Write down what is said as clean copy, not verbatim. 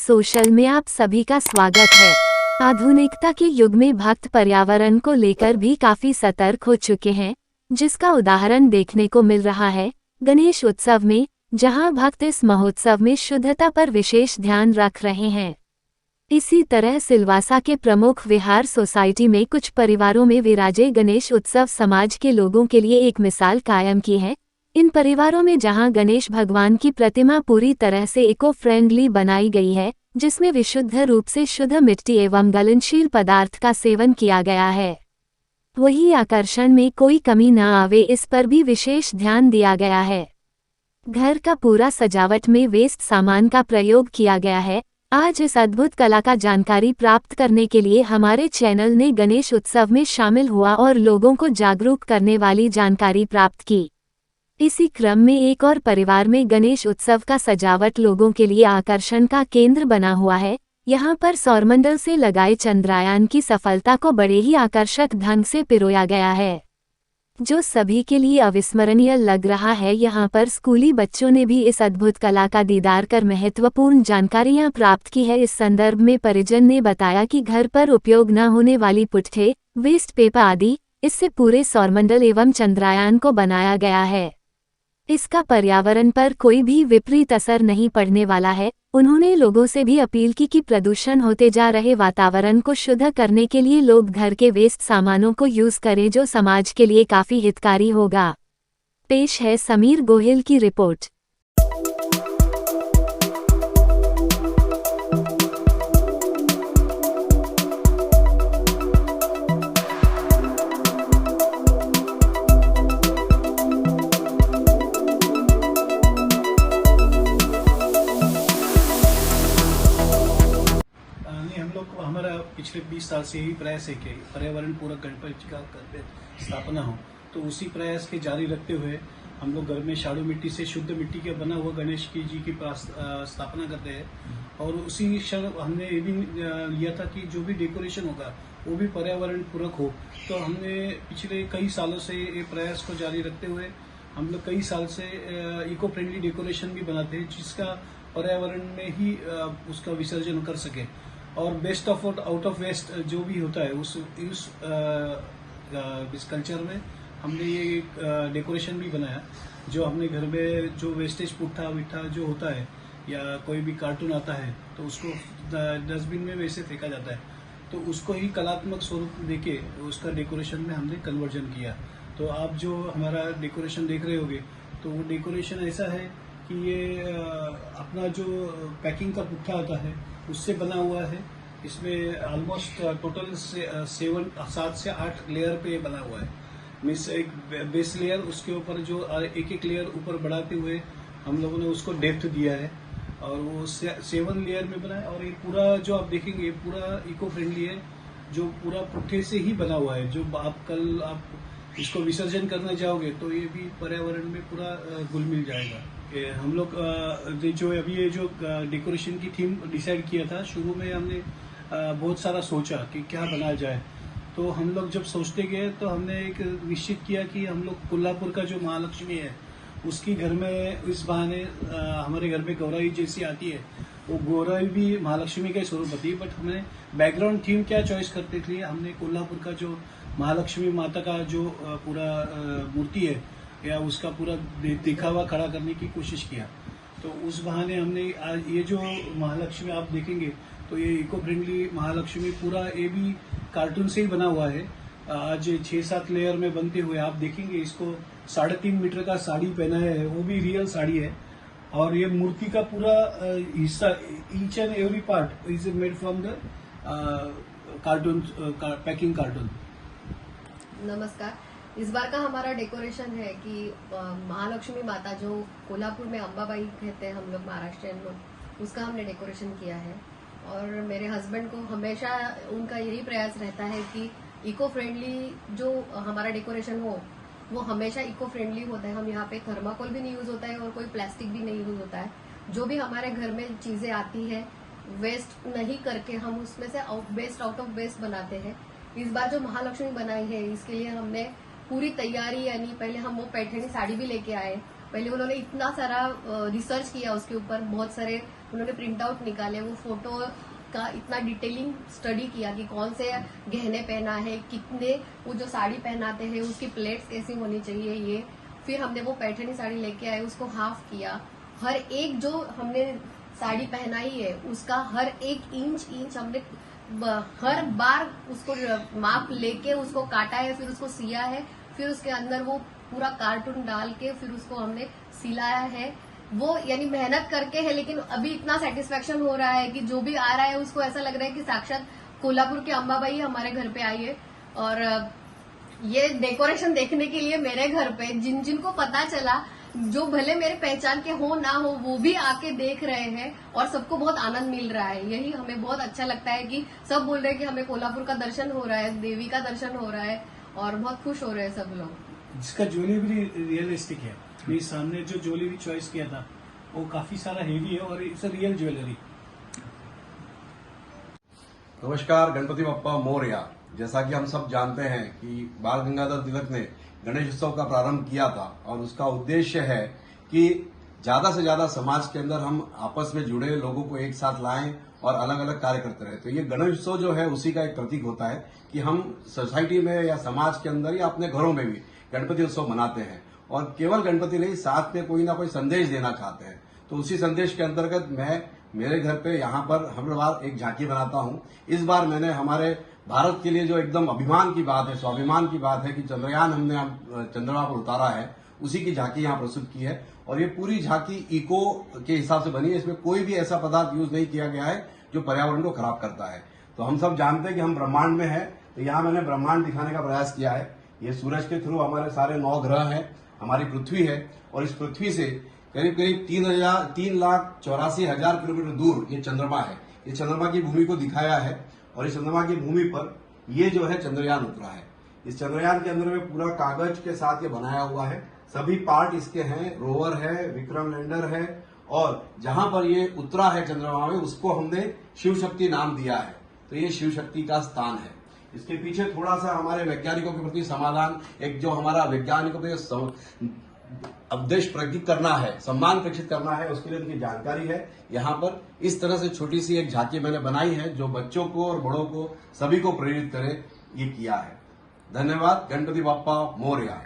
Social में आप सभी का स्वागत है। आधुनिकता के युग में भक्त पर्यावरण को लेकर भी काफी सतर्क हो चुके हैं, जिसका उदाहरण देखने को मिल रहा है गणेश उत्सव में, जहां भक्त इस महोत्सव में शुद्धता पर विशेष ध्यान रख रहे हैं। इसी तरह सिलवासा के प्रमुख विहार सोसाइटी में कुछ परिवारों में विराजे गणेश उत्सव समाज के लोगों के लिए एक मिसाल कायम की है। इन परिवारों में जहां गणेश भगवान की प्रतिमा पूरी तरह से इको फ्रेंडली बनाई गई है, जिसमें विशुद्ध रूप से शुद्ध मिट्टी एवं गलनशील पदार्थ का सेवन किया गया है, वही आकर्षण में कोई कमी न आवे इस पर भी विशेष ध्यान दिया गया है। घर का पूरा सजावट में वेस्ट सामान का प्रयोग किया गया है। आज इस अद्भुत कला का जानकारी प्राप्त करने के लिए हमारे चैनल ने गणेश उत्सव में शामिल हुआ और लोगों को जागरूक करने वाली जानकारी प्राप्त की। इसी क्रम में एक और परिवार में गणेश उत्सव का सजावट लोगों के लिए आकर्षण का केंद्र बना हुआ है। यहाँ पर सौरमंडल से लगाए चंद्रयान की सफलता को बड़े ही आकर्षक ढंग से पिरोया गया है, जो सभी के लिए अविस्मरणीय लग रहा है। यहाँ पर स्कूली बच्चों ने भी इस अद्भुत कला का दीदार कर महत्वपूर्ण जानकारियाँ प्राप्त की है। इस संदर्भ में परिजन ने बताया कि घर पर उपयोग न होने वाली पुट्ठे, वेस्ट पेपर आदि, इससे पूरे सौरमंडल एवं चंद्रयान को बनाया गया है। इसका पर्यावरण पर कोई भी विपरीत असर नहीं पड़ने वाला है। उन्होंने लोगों से भी अपील की कि प्रदूषण होते जा रहे वातावरण को शुद्ध करने के लिए लोग घर के वेस्ट सामानों को यूज करें, जो समाज के लिए काफी हितकारी होगा। पेश है समीर गोहिल की रिपोर्ट। हमारा पिछले 20 साल से ही प्रयास है कि पर्यावरण पूरक गणपति का स्थापना हो, तो उसी प्रयास के जारी रखते हुए हम लोग घर में शाड़ू मिट्टी से शुद्ध मिट्टी के बना हुआ गणेश जी की स्थापना करते हैं। और उसी क्षण हमने ये भी लिया था कि जो भी डेकोरेशन होगा वो भी पर्यावरण पूरक हो। तो हमने पिछले कई सालों से ये प्रयास को जारी रखते हुए हम लोग कई साल से इको फ्रेंडली डेकोरेशन भी बनाते हैं, जिसका पर्यावरण में ही उसका विसर्जन कर सके। और best of out of waste जो भी होता है इस कल्चर में हमने ये डेकोरेशन भी बनाया, जो हमने घर में जो वेस्टेज पुट्ठा विट्ठा जो होता है या कोई भी कार्टून आता है तो उसको डस्टबिन में वैसे फेंका जाता है, तो उसको ही कलात्मक स्वरूप देके उसका डेकोरेशन में हमने कन्वर्जन किया। तो आप जो हमारा डेकोरेशन देख रहे होंगे तो वो डेकोरेशन ऐसा है कि ये अपना जो पैकिंग का पुट्ठा आता है उससे बना हुआ है। इसमें ऑलमोस्ट टोटल 7 से 8 लेयर पे बना हुआ है। मीन्स एक बेस लेयर, उसके ऊपर जो एक एक लेयर ऊपर बढ़ाते हुए हम लोगों ने उसको डेप्थ दिया है और वो 7 लेयर में बना है। और ये पूरा जो आप देखेंगे पूरा इको फ्रेंडली है, जो पूरा पुट्ठे से ही बना हुआ है। जो आप इसको विसर्जन करने जाओगे तो ये भी पर्यावरण में पूरा घुल मिल जाएगा। हम लोग जो अभी ये जो डेकोरेशन की थीम डिसाइड किया था, शुरू में हमने बहुत सारा सोचा कि क्या बनाया जाए। तो हम लोग जब सोचते गए तो हमने एक निश्चित किया कि हम लोग कोल्हापुर का जो महालक्ष्मी है उसकी घर में इस बहाने हमारे घर में गौराई जैसी आती है, वो गौराई भी महालक्ष्मी का स्वरूप होती है। बट हमने बैकग्राउंड थीम क्या चॉइस करते थे, हमने कोल्हापुर का जो महालक्ष्मी माता का जो पूरा मूर्ति है या उसका पूरा दिखावा खड़ा करने की कोशिश किया। तो उस बहाने हमने आज ये जो महालक्ष्मी आप देखेंगे तो ये इको फ्रेंडली महालक्ष्मी पूरा ये भी कार्टून से ही बना हुआ है। आज 6-7 लेयर में बनते हुए आप देखेंगे इसको 3.5 मीटर का साड़ी पहनाया है, वो भी रियल साड़ी है। और ये मूर्ति का पूरा हिस्सा, each and every part is made from the cartoon, packing cartoon. नमस्कार। इस बार का हमारा डेकोरेशन है कि महालक्ष्मी माता जो कोल्हापुर में अंबाबाई कहते हैं हम लोग महाराष्ट्रियन में, उसका हमने डेकोरेशन किया है। और मेरे हस्बैंड को हमेशा उनका यही प्रयास रहता है कि इको फ्रेंडली जो हमारा डेकोरेशन हो वो हमेशा इको फ्रेंडली होता है। हम यहाँ पे थर्माकोल भी नहीं यूज होता है और कोई प्लास्टिक भी नहीं यूज होता है। जो भी हमारे घर में चीजें आती है वेस्ट नहीं करके हम उसमें से बेस्ट आउट ऑफ वेस्ट बनाते हैं। इस बार जो महालक्ष्मी बनाई है इसके लिए हमने पूरी तैयारी, यानी पहले हम वो पैठणी साड़ी भी लेके आए। पहले उन्होंने इतना सारा रिसर्च किया उसके ऊपर, बहुत सारे उन्होंने प्रिंट आउट निकाले, वो फोटो का इतना डिटेलिंग स्टडी किया कि कौन से गहने पहना है, कितने वो जो साड़ी पहनाते हैं उसकी प्लेट्स कैसी होनी चाहिए ये। फिर हमने वो पैठणी साड़ी लेके आए, उसको हाफ किया, हर एक जो हमने साड़ी पहनाई है उसका हर एक इंच हमने हर बार उसको माप लेके उसको काटा है, फिर उसको सिया है, फिर उसके अंदर वो पूरा कार्टून डाल के फिर उसको हमने सिलाया है। वो यानी मेहनत करके है, लेकिन अभी इतना सेटिस्फेक्शन हो रहा है कि जो भी आ रहा है उसको ऐसा लग रहा है कि साक्षात कोल्हापुर की अंबाबाई हमारे घर पे आई है। और ये डेकोरेशन देखने के लिए मेरे घर पे जिनको पता चला, जो भले मेरे पहचान के हो ना हो, वो भी आके देख रहे हैं और सबको बहुत आनंद मिल रहा है। यही हमें बहुत अच्छा लगता है कि सब बोल रहे हैं कि हमें कोल्हापुर का दर्शन हो रहा है, देवी का दर्शन हो रहा है और बहुत खुश हो रहे हैं सब लोग। जिसका ज्वेलरी भी रियलिस्टिक है। मेरे सामने जो ज्वेलरी चॉइस किया था वो काफी सारा हेवी है और इट्स अ रियल ज्वेलरी। नमस्कार, गणपति बप्पा मोरया। जैसा कि हम सब जानते हैं कि बाल गंगाधर तिलक ने गणेश उत्सव का प्रारंभ किया था और उसका उद्देश्य है कि ज्यादा से ज्यादा समाज के अंदर हम आपस में जुड़े लोगों को एक साथ लाएं और अलग अलग कार्य करते रहे। तो ये गणेश उत्सव जो है उसी का एक प्रतीक होता है कि हम सोसाइटी में या समाज के अंदर या अपने घरों में भी गणपति उत्सव मनाते हैं और केवल गणपति नहीं, साथ में कोई ना कोई संदेश देना चाहते हैं। तो उसी संदेश के अंतर्गत मैं मेरे घर पे यहाँ पर हर बार एक झांकी बनाता हूँ। इस बार मैंने हमारे भारत के लिए जो एकदम अभिमान की बात है, स्वाभिमान की बात है कि चंद्रयान हमने चंद्रमा पर उतारा है, उसी की झांकी यहाँ प्रस्तुत की है। और ये पूरी झांकी इको के हिसाब से बनी है, इसमें कोई भी ऐसा पदार्थ यूज नहीं किया गया है जो पर्यावरण को खराब करता है। तो हम सब जानते हैं कि हम ब्रह्मांड में हैं, तो यहाँ मैंने ब्रह्मांड दिखाने का प्रयास किया है। ये सूरज के थ्रू हमारे सारे 9 ग्रह हैं, हमारी पृथ्वी है और इस पृथ्वी से करीब करीब 3,84,000 किलोमीटर दूर ये चंद्रमा है। ये चंद्रमा की भूमि को दिखाया है और इस चंद्रमा की भूमि पर ये जो है चंद्रयान उतरा है। इस चंद्रयान के अंदर में पूरा कागज के साथ ये बनाया हुआ है, सभी पार्ट इसके हैं, रोवर है, विक्रम लैंडर है और जहां पर ये उतरा है चंद्रमा में उसको हमने शिव शक्ति नाम दिया है। तो ये शिव शक्ति का स्थान है। इसके पीछे थोड़ा सा हमारे वैज्ञानिकों के प्रति समाधान, एक जो हमारा वैज्ञानिकों पे उपदेश प्रेषित करना है, सम्मान प्रेषित करना है, उसके लिए उनकी जानकारी है। यहाँ पर इस तरह से छोटी सी एक झांकी मैंने बनाई है जो बच्चों को और बड़ों को सभी को प्रेरित करे, ये किया है। धन्यवाद। गणपति बप्पा मोरया।